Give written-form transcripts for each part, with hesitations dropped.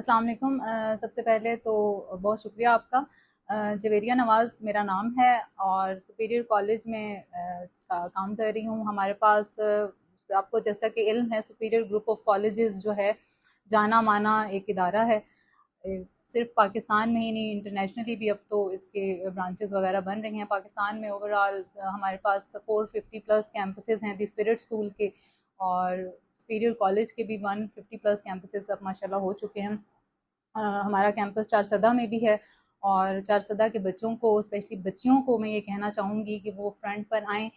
السلام علیکم۔ سب سے پہلے تو بہت شکریہ آپ کا۔ جویریہ نواز میرا نام ہے اور سپیریئر کالج میں کام کر رہی ہوں۔ ہمارے پاس آپ کو جیسا کہ علم ہے، سپیریئر گروپ آف کالجز جو ہے جانا مانا ایک ادارہ ہے، صرف پاکستان میں ہی نہیں، انٹرنیشنلی بھی اب تو اس کے برانچز وغیرہ بن رہی ہیں۔ پاکستان میں اوور آل ہمارے پاس 450+ کیمپسز ہیں دی اسپرٹ اسکول کے، اور سپیریئر کالج کے بھی 150+ کیمپسز اب ماشاءاللہ ہو چکے ہیں۔ ہمارا کیمپس چارسدہ میں بھی ہے، اور چارسدہ کے بچوں کو، اسپیشلی بچیوں کو میں یہ کہنا چاہوں گی کہ وہ فرنٹ پر آئیں،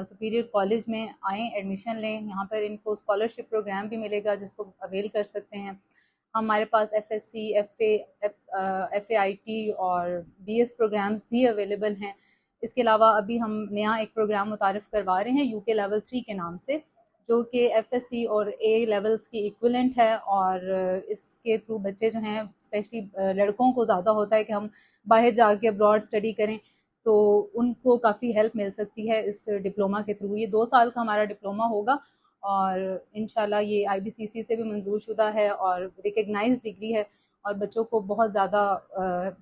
سپیریئر کالج میں آئیں، ایڈمیشن لیں۔ یہاں پر ان کو اسکالرشپ پروگرام بھی ملے گا جس کو اویل کر سکتے ہیں۔ ہمارے پاس FSc، FAIT اور BS پروگرامز بھی اویلیبل ہیں۔ اس کے علاوہ ابھی ہم نیا ایک پروگرام متعارف کروا رہے ہیں UK لیول 3 کے نام سے، جو کہ FSc اور A لیولز کی ایکولنٹ ہے، اور اس کے تھرو بچے جو ہیں، اسپیشلی لڑکوں کو زیادہ ہوتا ہے کہ ہم باہر جا کے ابراڈ اسٹڈی کریں، تو ان کو کافی ہیلپ مل سکتی ہے اس ڈپلوما کے تھرو۔ یہ 2 سال کا ہمارا ڈپلوما ہوگا، اور انشاءاللہ یہ IBCC سے بھی منظور شدہ ہے اور ریکگنائز ڈگری ہے، اور بچوں کو بہت زیادہ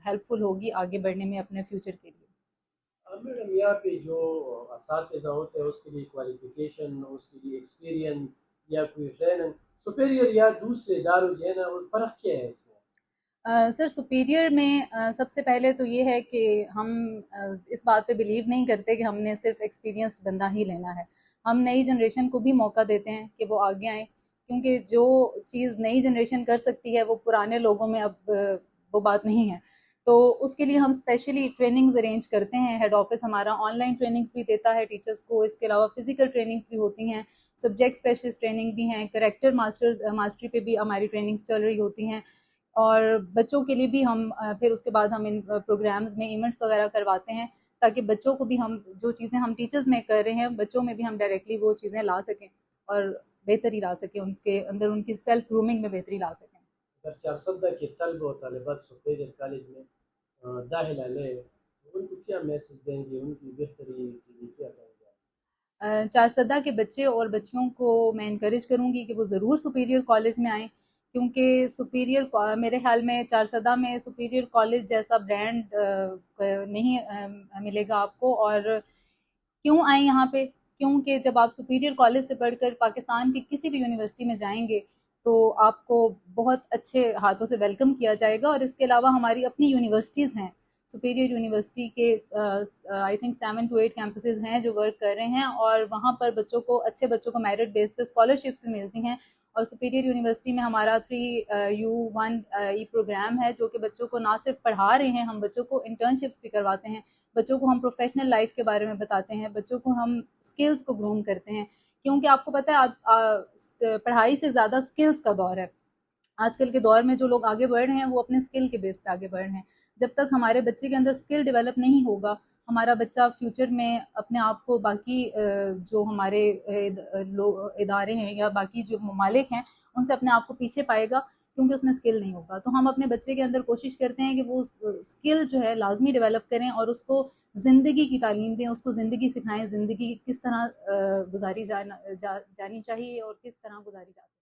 ہیلپ فل ہوگی آگے بڑھنے میں اپنے فیوچر کے لیے۔ میڈم یہاں پہ جو اساتذہ ہوتے ہیں اس کے لیے کوالیفیکیشن، اس کے لیے ایکسپیرینس یا کوئی ٹریننگ سپیریئر یا دوسرے اداروں جو ہے نا، وہ فرق کیا ہے اس میں؟ سر سپیریئر میں سب سے پہلے تو یہ ہے کہ ہم اس بات پہ بلیو نہیں کرتے کہ ہم نے صرف ایکسپیرینسڈ بندہ ہی لینا ہے۔ ہم نئی جنریشن کو بھی موقع دیتے ہیں کہ وہ آگے آئیں، کیونکہ جو چیز نئی جنریشن کر سکتی ہے وہ پرانے لوگوں میں اب وہ بات نہیں ہے۔ تو اس کے لیے ہم اسپیشلی ٹریننگز ارینج کرتے ہیں۔ ہیڈ آفس ہمارا آن لائن ٹریننگز بھی دیتا ہے ٹیچرز کو، اس کے علاوہ فزیکل ٹریننگز بھی ہوتی ہیں، سبجیکٹ اسپیشلسٹ ٹریننگ بھی ہیں، کریکٹر ماسٹری پہ بھی ہماری ٹریننگز چل رہی ہوتی ہیں، اور بچوں کے لیے بھی ہم پھر اس کے بعد ہم ان پروگرامز میں ایونٹس وغیرہ کرواتے ہیں، تاکہ بچوں کو بھی ہم جو چیزیں ہم ٹیچرز میں کر رہے ہیں بچوں میں بھی ہم ڈائریکٹلی وہ چیزیں لا سکیں اور بہتری لا سکیں، ان کے اندر ان کی سیلف گرومنگ میں بہتری لا سکیں۔ اگر چارسدہ کے طلبہ و طالبات سپیریئر کالج میں داخلہ لے، ان کو کیا میسج دیں گے، ان کی بہتری کے لیے کیا کریں گے؟ چارسدہ کے بچے اور بچیوں کو میں انکریج کروں گی کہ وہ ضرور سپیریئر کالج میں آئیں، کیونکہ سپیریئر میرے خیال میں چارسدہ میں سپیریئر کالج جیسا برانڈ نہیں ملے گا آپ کو۔ اور کیوں آئیں یہاں پہ؟ کیونکہ جب آپ سپیریئر کالج سے پڑھ کر پاکستان کی کسی بھی یونیورسٹی میں جائیں گے تو آپ کو بہت اچھے ہاتھوں سے ویلکم کیا جائے گا، اور اس کے علاوہ ہماری اپنی یونیورسٹیز ہیں، سپیریئر یونیورسٹی کے آئی تھنک 7 to 8 کیمپسز ہیں جو ورک کر رہے ہیں، اور وہاں پر بچوں کو، اچھے بچوں کو میرٹ بیس پہ اسکالرشپس بھی ملتی ہیں۔ اور سپیریئر یونیورسٹی میں ہمارا 3U1E پروگرام ہے جو کہ بچوں کو نہ صرف پڑھا رہے ہیں، ہم بچوں کو انٹرنشپس بھی کرواتے ہیں، بچوں کو ہم پروفیشنل لائف کے بارے میں بتاتے ہیں، بچوں کو ہم اسکلز کو گروم کرتے ہیں، کیونکہ آپ کو پتہ ہے پڑھائی سے زیادہ اسکلز کا دور ہے۔ آج کل کے دور میں جو لوگ آگے بڑھ رہے ہیں وہ اپنے اسکل کے بیس پہ آگے بڑھ رہے ہیں۔ جب تک ہمارے بچے کے اندر اسکل ڈیولپ نہیں ہوگا، ہمارا بچہ فیوچر میں اپنے آپ کو باقی جو ہمارے ادارے ہیں یا باقی جو ممالک ہیں ان سے اپنے آپ کو پیچھے پائے گا، کیونکہ اس میں اسکل نہیں ہوگا۔ تو ہم اپنے بچے کے اندر کوشش کرتے ہیں کہ وہ اسکل جو ہے لازمی ڈیولپ کریں، اور اس کو زندگی کی تعلیم دیں، اس کو زندگی سکھائیں، زندگی کس طرح گزاری جانی چاہیے اور کس طرح گزاری جا سکتی ہے۔